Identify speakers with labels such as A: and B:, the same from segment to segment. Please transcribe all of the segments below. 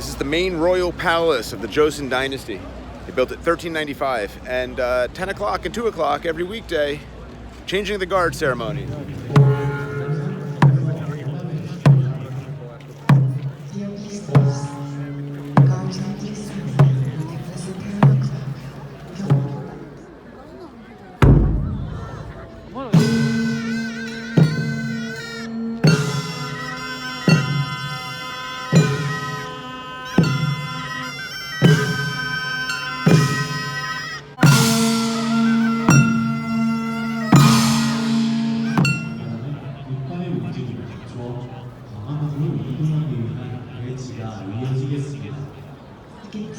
A: This is the main royal palace of the Joseon dynasty. They built it 1395, and 10 o'clock and 2 o'clock every weekday, changing the guard ceremony.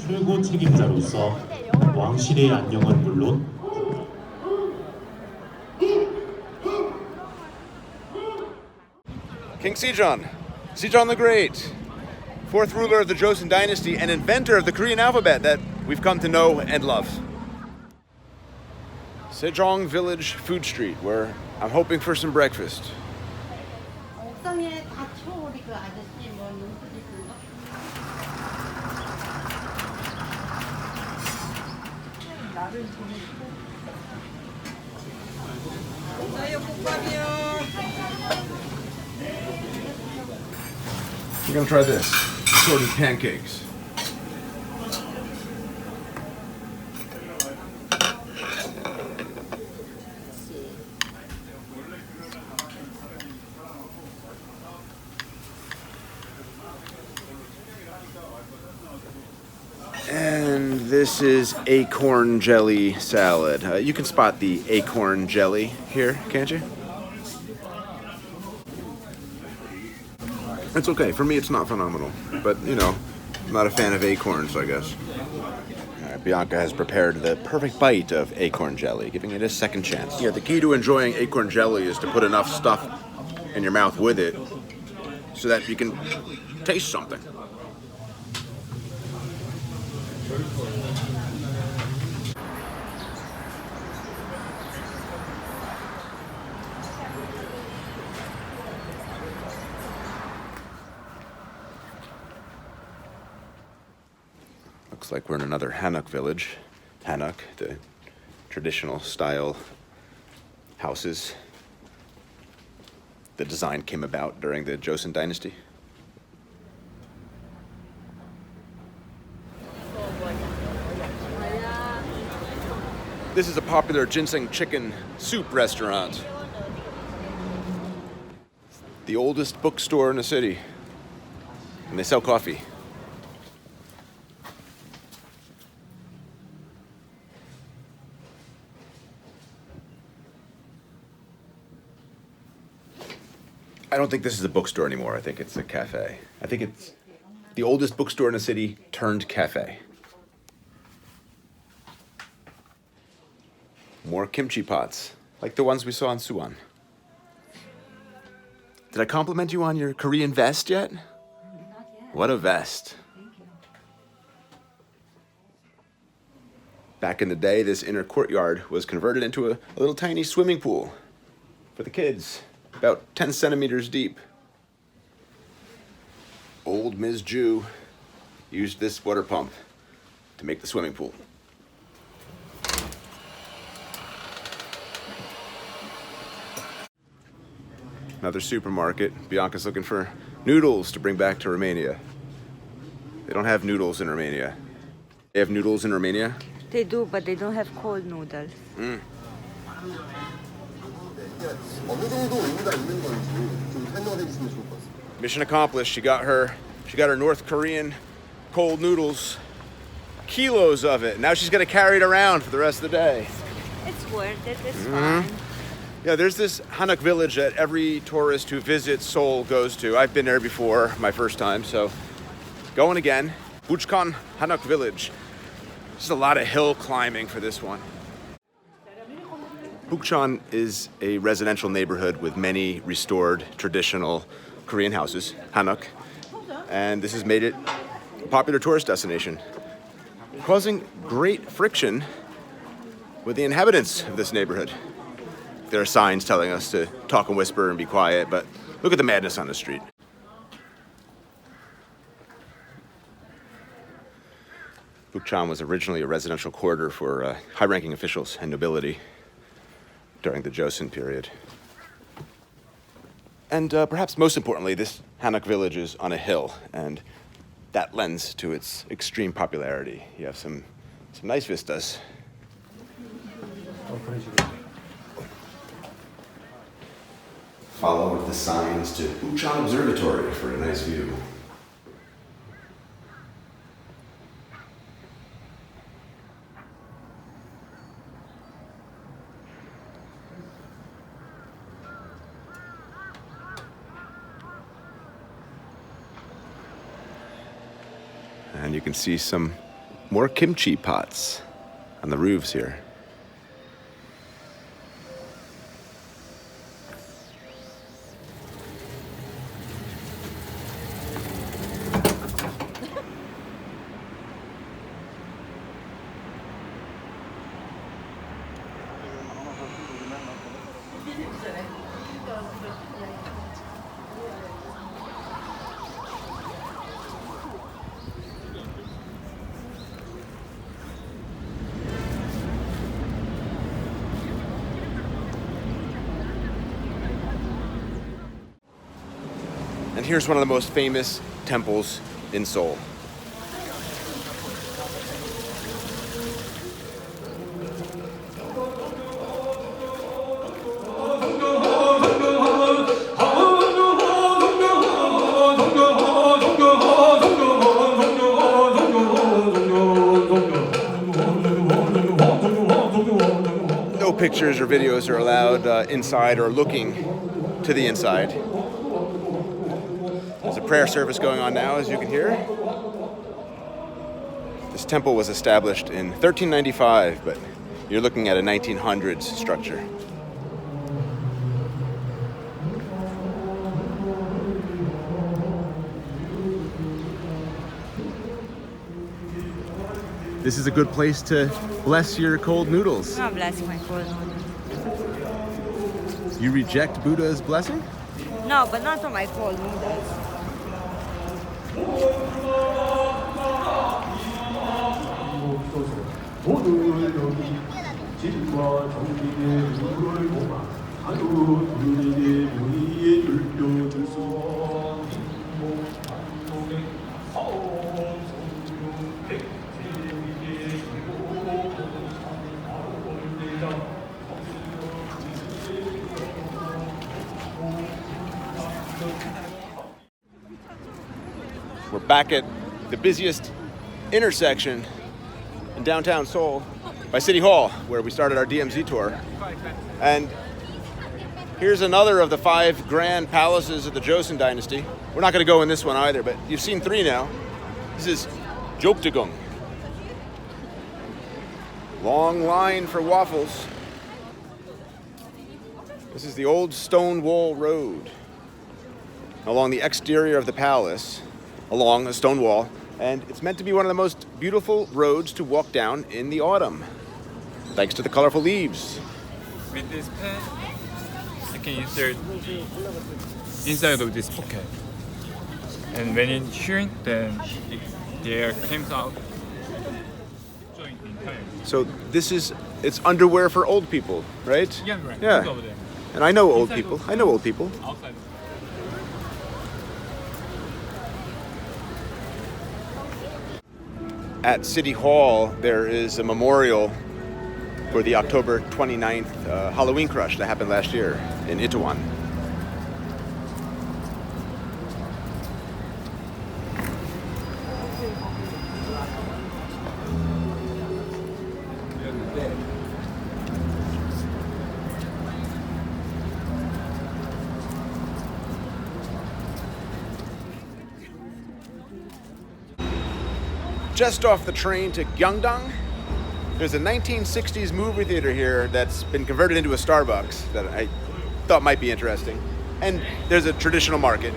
B: 최고 책임자로서 왕실의 안녕은 물론
A: King Sejong the Great, fourth ruler of the Joseon dynasty and inventor of the Korean alphabet that we've come to know and love. Sejong Village Food Street, where I'm hoping for some breakfast. We're gonna try this, assorted pancakes. And this is acorn jelly salad. You can spot the acorn jelly here, can't you? It's okay. For me, it's not phenomenal. But, you know, I'm not a fan of acorns, I guess. All right, Bianca has prepared the perfect bite of acorn jelly, giving it a second chance. Yeah, the key to enjoying acorn jelly is to put enough stuff in your mouth with it so that you can taste something. Looks like we're in another Hanok village. Hanok, the traditional style houses. The design came about during the Joseon dynasty. This is a popular ginseng chicken soup restaurant. The oldest bookstore in the city. And they sell coffee. I don't think this is a bookstore anymore. I think it's a cafe. I think it's the oldest bookstore in the city turned cafe. More kimchi pots, like the ones we saw in Suwon. Did I compliment you on your Korean vest yet?
C: Not yet.
A: What a vest.
C: Thank you.
A: Back in the day, this inner courtyard was converted into a little tiny swimming pool for the kids. About 10 centimeters deep. Old Ms. Ju used this water pump to make the swimming pool. Another supermarket. Bianca's looking for noodles to bring back to Romania. They don't have noodles in Romania. They have noodles in Romania?
C: They do, but they don't have cold noodles.
A: Mission accomplished. She got her North Korean cold noodles, kilos of it. Now she's gonna carry it around for the rest of the day.
C: It's worth it. It's fine.
A: Yeah, there's this Hanok village that every tourist who visits Seoul goes to. I've been there before, my first time, so going again. Bukchon Hanok Village. Just a lot of hill climbing for this one. Bukchon is a residential neighborhood with many restored traditional Korean houses, Hanok, and this has made it a popular tourist destination, causing great friction with the inhabitants of this neighborhood. There are signs telling us to talk and whisper and be quiet, but look at the madness on the street. Bukchon was originally a residential quarter for high-ranking officials and nobility during the Joseon period. And perhaps most importantly, this Hanok Village is on a hill, and that lends to its extreme popularity. You have some nice vistas. Follow with the signs to Bukchon Observatory for a nice view. And you can see some more kimchi pots on the roofs here. And here's one of the most famous temples in Seoul. No pictures or videos are allowed inside or looking to the inside. There's a prayer service going on now, as you can hear. This temple was established in 1395, but you're looking at a 1900s structure. This is a good place to bless your cold noodles.
C: God bless my cold noodles.
A: You reject Buddha's blessing?
C: No, but not on my cold noodles.
A: We're back at the busiest intersection in downtown Seoul by City Hall, where we started our DMZ tour. And here's another of the 5 grand palaces of the Joseon dynasty. We're not going to go in this one either, but you've seen 3 now. This is Gyeongdokgung. Long line for waffles. This is the old stone wall road along the exterior of the palace, along a stone wall, and it's meant to be one of the most beautiful roads to walk down in the autumn, thanks to the colorful leaves.
D: With this pen, you can insert inside of this pocket. And when it shrink, then the air comes out. Joint entirely.
A: So it's underwear for old people, right?
D: Yeah, right.
A: Yeah.
D: Look over there.
A: And I know old
D: Inside
A: people.
D: of-
A: I know old people.
D: Outside.
A: At City Hall, there is a memorial for the October 29th Halloween crush that happened last year in Itaewon. Just off the train to Gyeongdong, there's a 1960s movie theater here that's been converted into a Starbucks that I thought might be interesting. And there's a traditional market.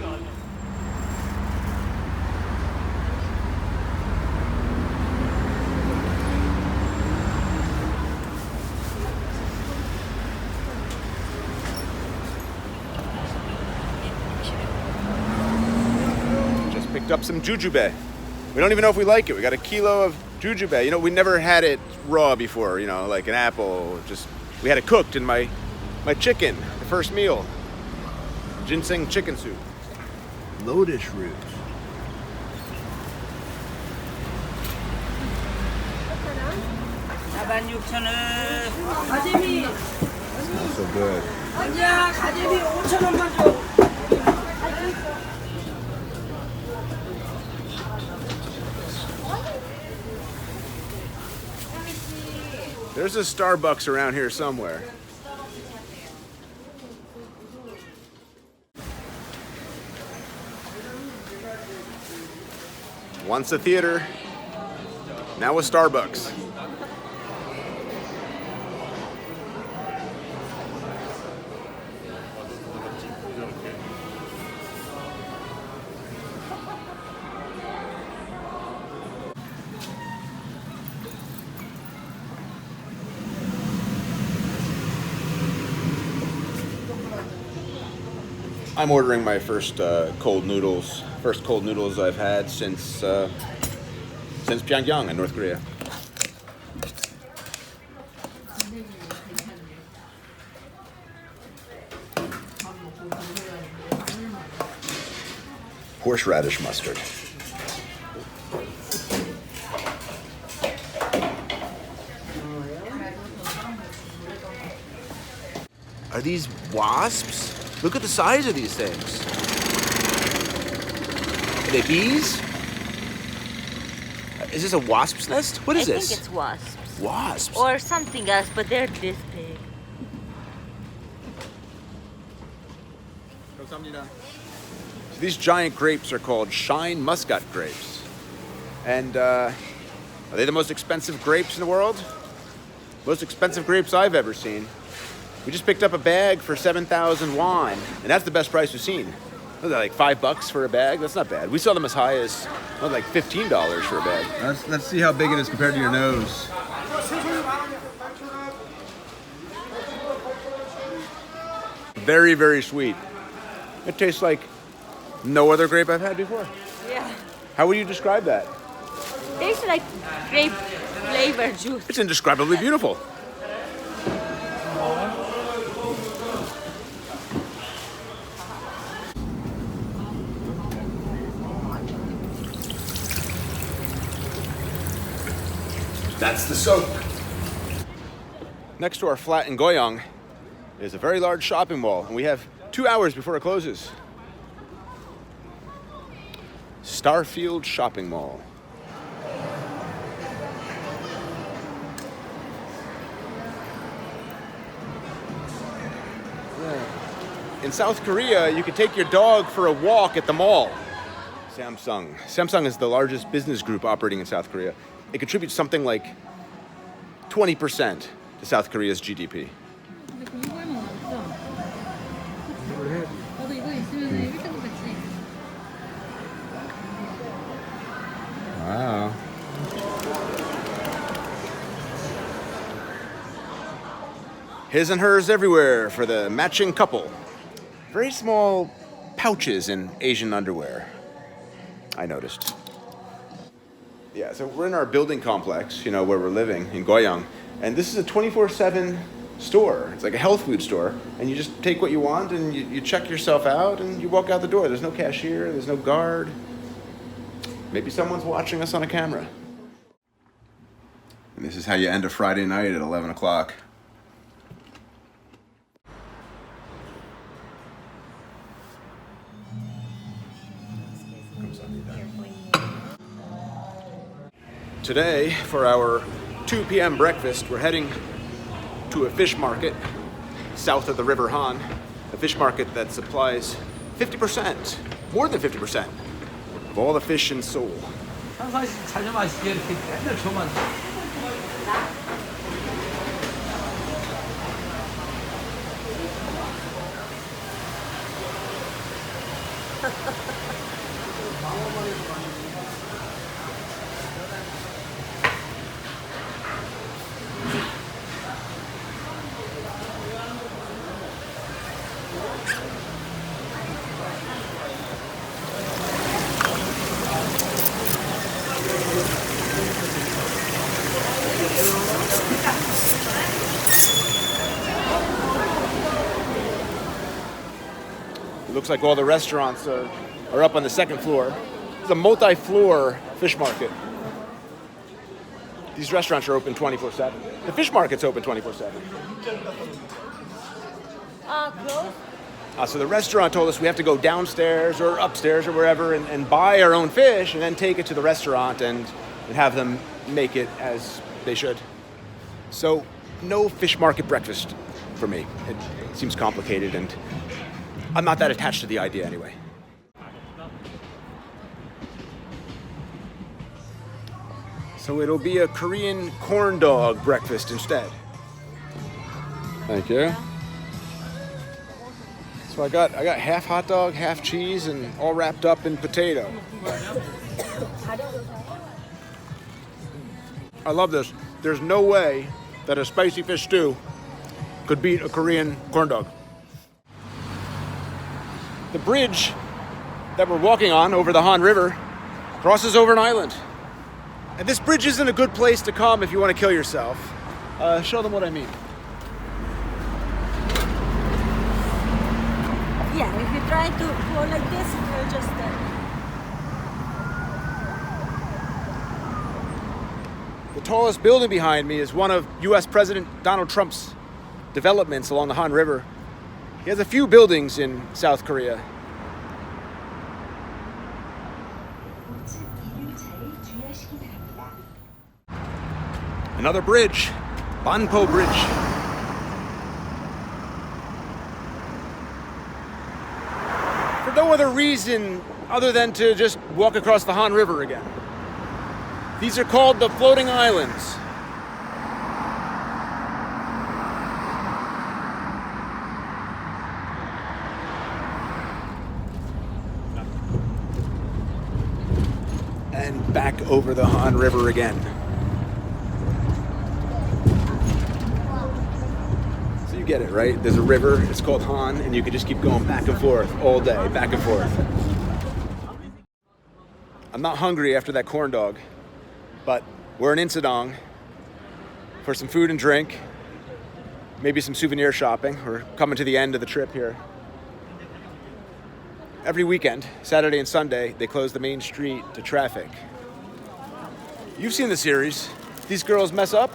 A: Just picked up some jujube. We don't even know if we like it. We got a kilo of Jujube. You know, we never had it raw before, you know, like an apple. Just we had it cooked in my chicken, the first meal. Ginseng chicken soup. Lotus root. Smells so good. There's a Starbucks around here somewhere. Once a theater, now a Starbucks. I'm ordering my first cold noodles. First cold noodles I've had since Pyongyang in North Korea. Horseradish mustard. Are these wasps? Look at the size of these things. Are they bees? Is this a wasp's nest? What is
C: I
A: this?
C: think it's wasps.
A: Wasps.
C: Or something else, but they're this big.
A: So these giant grapes are called Shine Muscat grapes. And are they the most expensive grapes in the world? Most expensive grapes I've ever seen. We just picked up a bag for 7,000 won, and that's the best price we've seen. Was that like $5 for a bag? That's not bad. We saw them as high as like $15 for a bag. Let's see how big it is compared to your nose. Very, very sweet. It tastes like no other grape I've had before.
C: Yeah.
A: How would you describe that?
C: Tastes like grape flavor juice.
A: It's indescribably beautiful. That's the soap. Next to our flat in Goyang is a very large shopping mall, and we have 2 hours before it closes. Starfield Shopping Mall. In South Korea, you could take your dog for a walk at the mall. Samsung. Samsung is the largest business group operating in South Korea. It contributes something like 20% to South Korea's GDP. Wow. His and hers everywhere for the matching couple. Very small pouches in Asian underwear, I noticed. Yeah, so we're in our building complex, you know, where we're living in Goyang, and this is a 24/7 store. It's like a health food store, and you just take what you want and you check yourself out and you walk out the door. There's no cashier, there's no guard. Maybe someone's watching us on a camera. And this is how you end a Friday night at 11 o'clock. Today, for our 2 p.m. breakfast, we're heading to a fish market south of the River Han, a fish market that supplies 50%, more than 50%, of all the fish in Seoul. looks like all the restaurants are up on the second floor. It's a multi-floor fish market. These restaurants are open 24/7. The fish market's open 24/7.
C: Close?
A: So the restaurant told us we have to go downstairs or upstairs or wherever and buy our own fish and then take it to the restaurant and have them make it as they should. So no fish market breakfast for me. It seems complicated and I'm not that attached to the idea anyway. So it'll be a Korean corn dog breakfast instead. Thank you. So I got half hot dog, half cheese, and all wrapped up in potato. I love this. There's no way that a spicy fish stew could beat a Korean corn dog. The bridge that we're walking on over the Han River crosses over an island. And this bridge isn't a good place to come if you want to kill yourself. Show them what I mean.
C: Yeah, if you try to go like this, you'll just
A: The tallest building behind me is one of US President Donald Trump's developments along the Han River. He has a few buildings in South Korea. Another bridge, Banpo Bridge. For no other reason other than to just walk across the Han River again. These are called the floating islands. And back over the Han River again. So you get it, right? There's a river, it's called Han, and you can just keep going back and forth all day, back and forth. I'm not hungry after that corn dog, but we're in Insa-dong for some food and drink, maybe some souvenir shopping. We're coming to the end of the trip here. Every weekend, Saturday and Sunday, they close the main street to traffic. You've seen the series. These girls mess up,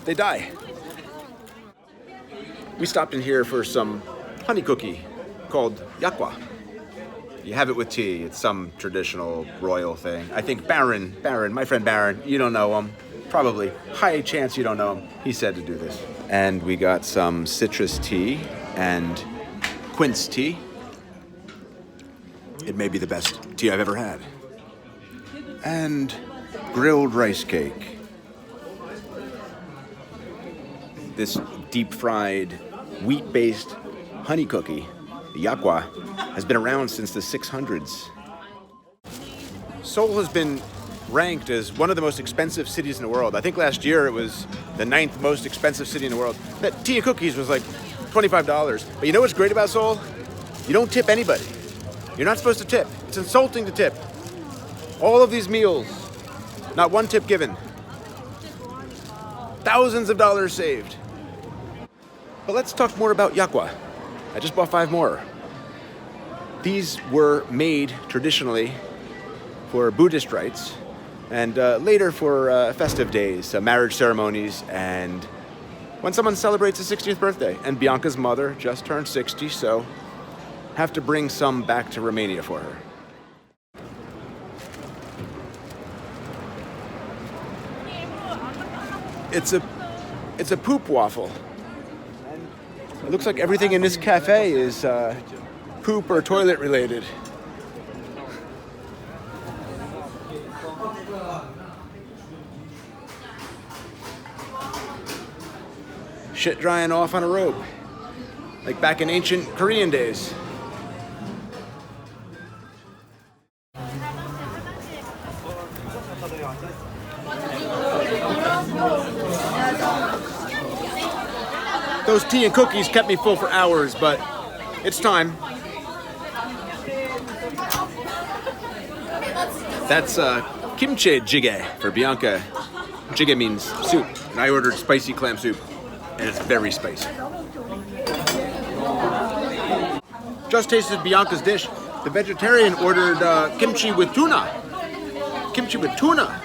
A: they die. We stopped in here for some honey cookie called yakwa. You have it with tea. It's some traditional royal thing. I think Baron, my friend Baron, you don't know him. Probably. High chance you don't know him. He said to do this. And we got some citrus tea and quince tea. It may be the best tea I've ever had. And grilled rice cake. This deep-fried, wheat-based honey cookie, the yakwa, has been around since the 600s. Seoul has been ranked as one of the most expensive cities in the world. I think last year it was the 9th most expensive city in the world. That tea and cookies was like $25. But you know what's great about Seoul? You don't tip anybody. You're not supposed to tip. It's insulting to tip. All of these meals, not one tip given. Thousands of dollars saved. But let's talk more about yakwa. I just bought 5 more. These were made traditionally for Buddhist rites and later for festive days, marriage ceremonies, and when someone celebrates a 60th birthday. And Bianca's mother just turned 60, so have to bring some back to Romania for her. It's a poop waffle. It looks like everything in this cafe is poop or toilet related. Shit drying off on a rope, like back in ancient Korean days. Those tea and cookies kept me full for hours, but it's time. That's kimchi jjigae for Bianca. Jjigae means soup, and I ordered spicy clam soup, and it's very spicy. Just tasted Bianca's dish. The vegetarian ordered kimchi with tuna. Kimchi with tuna.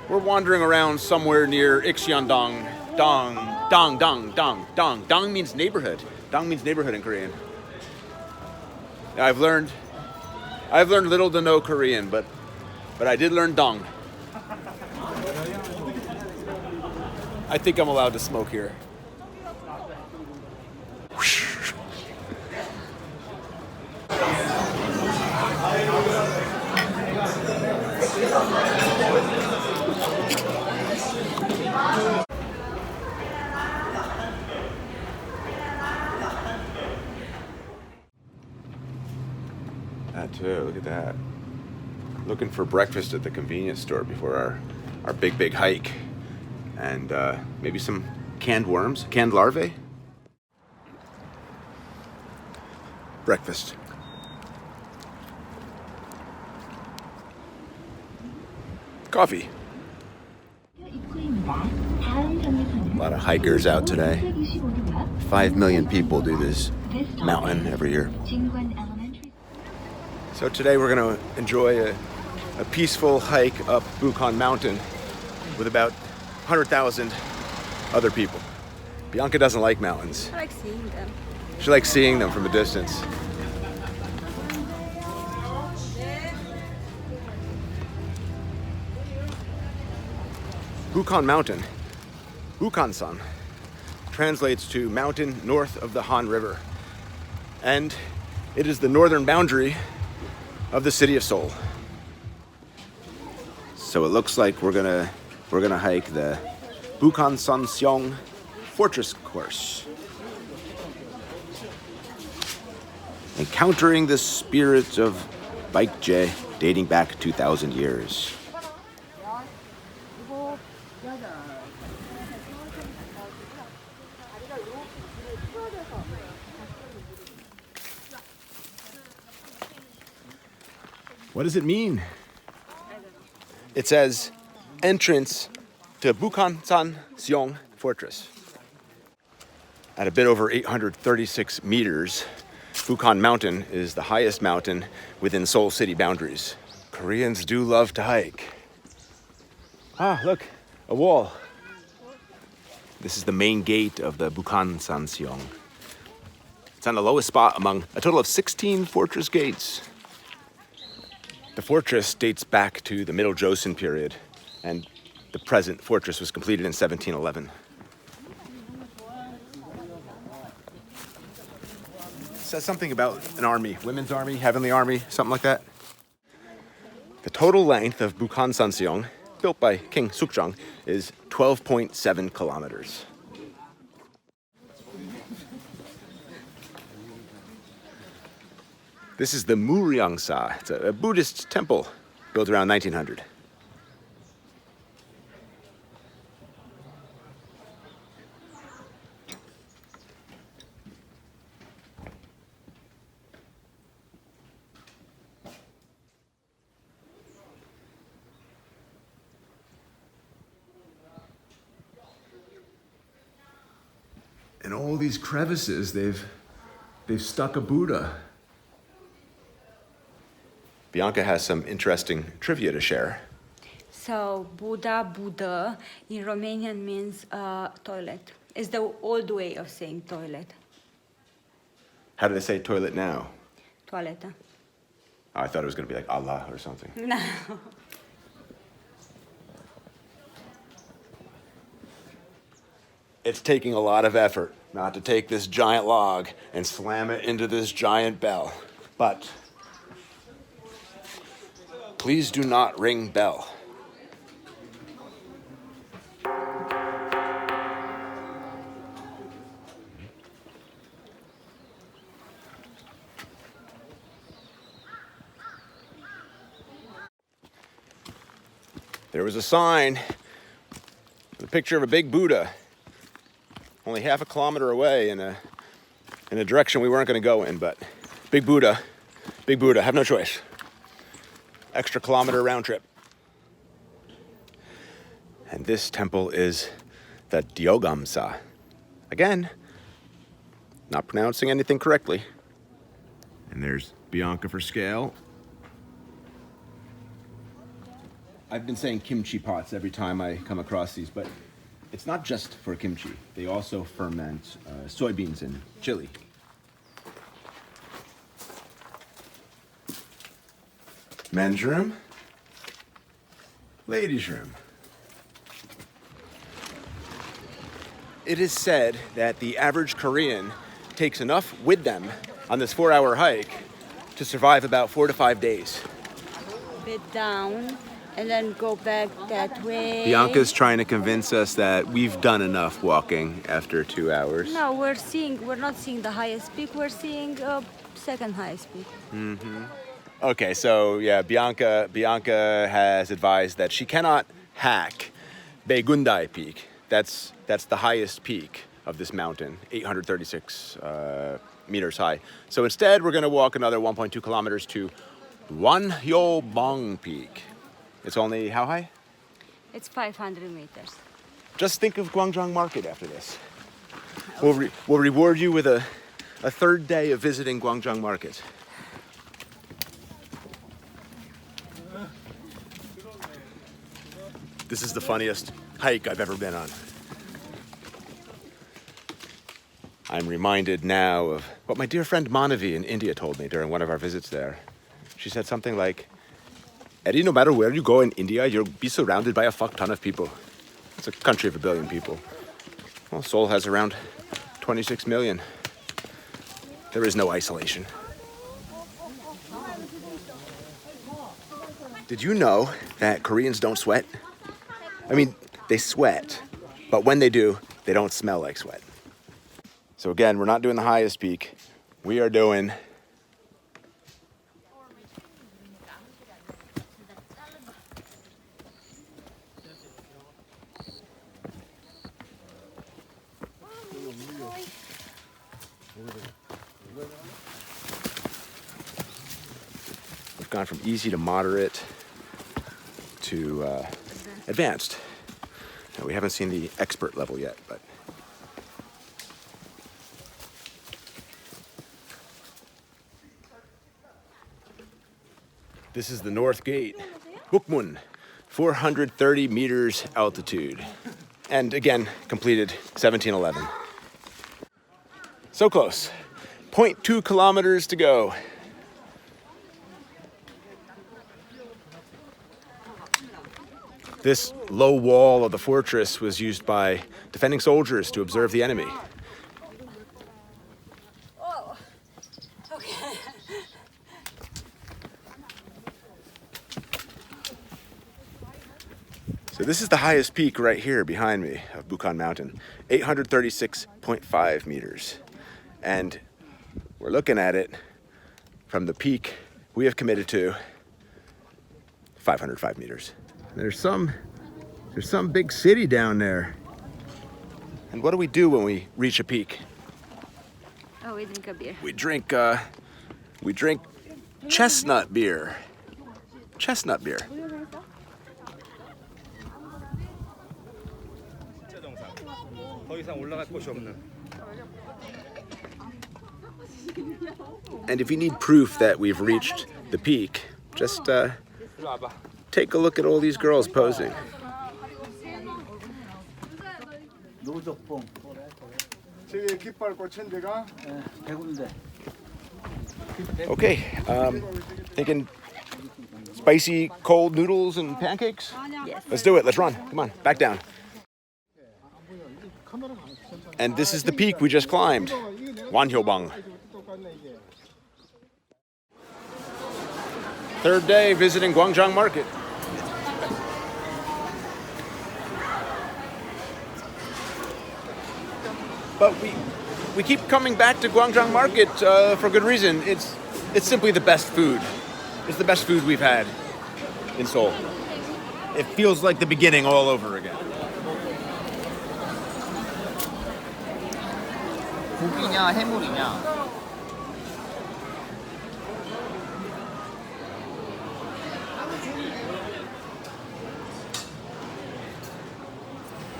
A: We're wandering around somewhere near Insa-dong. Dong. Dong means neighborhood. Dong means neighborhood in Korean. I've learned little to no Korean, but I did learn dong. I think I'm allowed to smoke here. That too, look at that. Looking for breakfast at the convenience store before our big hike. And maybe some canned worms, canned larvae. Breakfast. Coffee. A lot of hikers out today. 5 million people do this mountain every year. So today we're going to enjoy a peaceful hike up Bukhan Mountain with about 100,000 other people. Bianca doesn't like mountains.
C: I like seeing them.
A: She likes seeing them from a distance. Bukhan Mountain, Bukhan-san, translates to mountain north of the Han River. And it is the northern boundary of the city of Seoul. So it looks like we're gonna hike the Bukhan-san Fortress course. Encountering the spirit of Baekje dating back 2,000 years. What does it mean? It says entrance to Bukhan-san Fortress. At a bit over 836 meters, Bukhan Mountain is the highest mountain within Seoul city boundaries. Koreans do love to hike. Ah, look, a wall. This is the main gate of the Bukhan-san. It's on the lowest spot among a total of 16 fortress gates. The fortress dates back to the Middle Joseon period, and the present fortress was completed in 1711. It says something about an army, women's army, heavenly army, something like that. The total length of Bukhan-san, built by King Seokjang, is 12.7 kilometers. This is the Noryangjin. It's a Buddhist temple built around 1900. In all these crevices, they've stuck a Buddha. Bianca has some interesting trivia to share.
C: So Buddha in Romanian means toilet. It's the old way of saying toilet.
A: How do they say toilet now?
C: Toaleta.
A: Oh, I thought it was going to be like Allah or something.
C: No.
A: It's taking a lot of effort not to take this giant log and slam it into this giant bell. But please do not ring bell. There was a sign with a picture of a big Buddha only half a kilometer away in a direction we weren't going to go in, but big Buddha, have no choice. Extra kilometer round trip. And this temple is the Deoksugung. Again, not pronouncing anything correctly. And there's Bianca for scale. I've been saying kimchi pots every time I come across these, but it's not just for kimchi. They also ferment soybeans and chili. Men's room, ladies' room. It is said that the average Korean takes enough with them on this 4-hour hike to survive about 4 to 5 days.
C: Bit down and then go back that way.
A: Bianca's trying to convince us that we've done enough walking after 2 hours.
C: No, we're not seeing the highest peak, we're seeing second highest peak.
A: Okay, so yeah, Bianca has advised that she cannot hack Baegundai Peak. That's the highest peak of this mountain, 836 meters high. So instead, we're gonna walk another 1.2 kilometers to Gyeongbokgung Peak. It's only how high?
C: It's 500 meters.
A: Just think of Gwangjang Market after this. We'll reward you with a third day of visiting Gwangjang Market. This is the funniest hike I've ever been on. I'm reminded now of what my dear friend Manavi in India told me during one of our visits there. She said something like, Eddie, no matter where you go in India, you'll be surrounded by a fuck ton of people. It's a country of 1 billion people. Well, Seoul has around 26 million. There is no isolation. Did you know that Koreans don't sweat? I mean, they sweat, but when they do, they don't smell like sweat. So again, we're not doing the highest peak. We are doing we've gone from easy to moderate to advanced. Now, we haven't seen the expert level yet, but this is the North Gate, Bukmun, 430 meters altitude. And again, completed 1711. So close, 0.2 kilometers to go. This low wall of the fortress was used by defending soldiers to observe the enemy.
C: Oh, okay.
A: So this is the highest peak right here behind me of Bukhan Mountain, 836.5 meters. And we're looking at it from the peak we have committed to 505 meters. There's some big city down there. And what do we do when we reach a peak?
C: Oh, we drink a beer.
A: We drink chestnut beer. Chestnut beer. And if you need proof that we've reached the peak, just take a look at all these girls posing. Okay, thinking spicy cold noodles and pancakes?
C: Yes.
A: Let's do it, let's run. Come on, back down. And this is the peak we just climbed, Gwangbokgung. Third day visiting Gwangjang Market. But we keep coming back to Gwangjang Market for good reason. It's simply the best food. It's the best food we've had in Seoul. It feels like the beginning all over again.
E: 고기냐 해물이냐?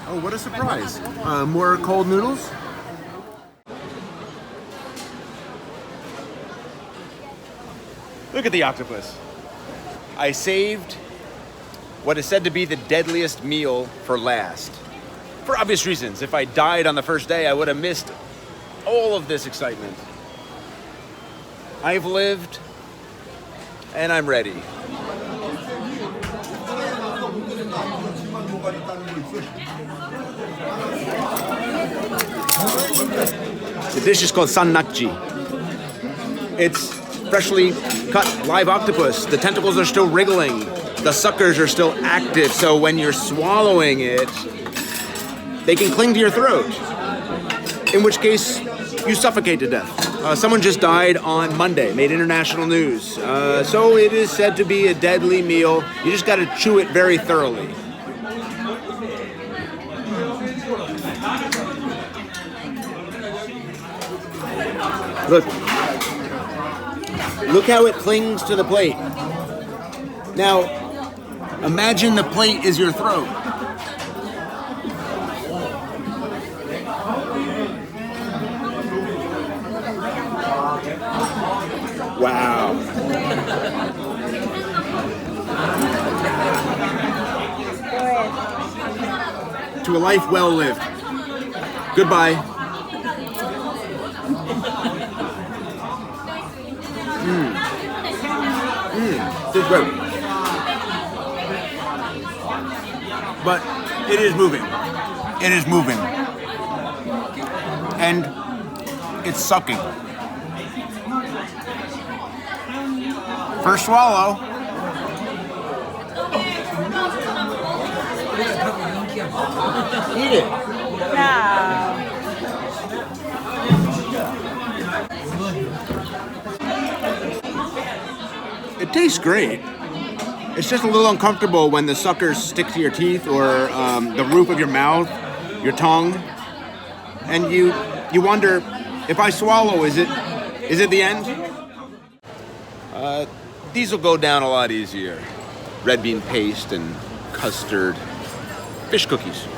A: Oh, what a surprise. More cold noodles? Look at the octopus. I saved what is said to be the deadliest meal for last. For obvious reasons. If I died on the first day, I would have missed all of this excitement. I've lived, and I'm ready. The dish is called sannakji. It's freshly cut live octopus. The tentacles are still wriggling. The suckers are still active, so when you're swallowing it, they can cling to your throat, in which case you suffocate to death. Someone just died on Monday, made international news. So it is said to be a deadly meal. You just gotta chew it very thoroughly. Look how it clings to the plate. Now, imagine the plate is your throat. Wow. To a life well lived. Goodbye. This is great. But it is moving. It is moving. And it's sucking. First swallow. Eat it.
C: Yeah.
A: It tastes great. It's just a little uncomfortable when the suckers stick to your teeth or the roof of your mouth, your tongue, and you wonder, if I swallow, is it the end? These will go down a lot easier. Red bean paste and custard, fish cookies.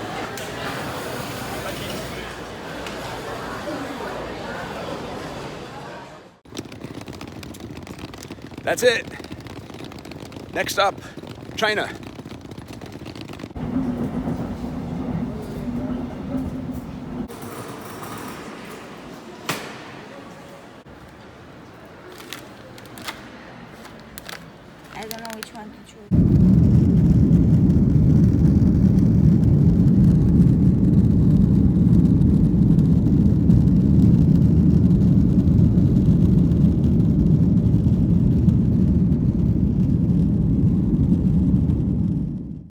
A: That's it. Next up, China.
C: I don't know which one to choose.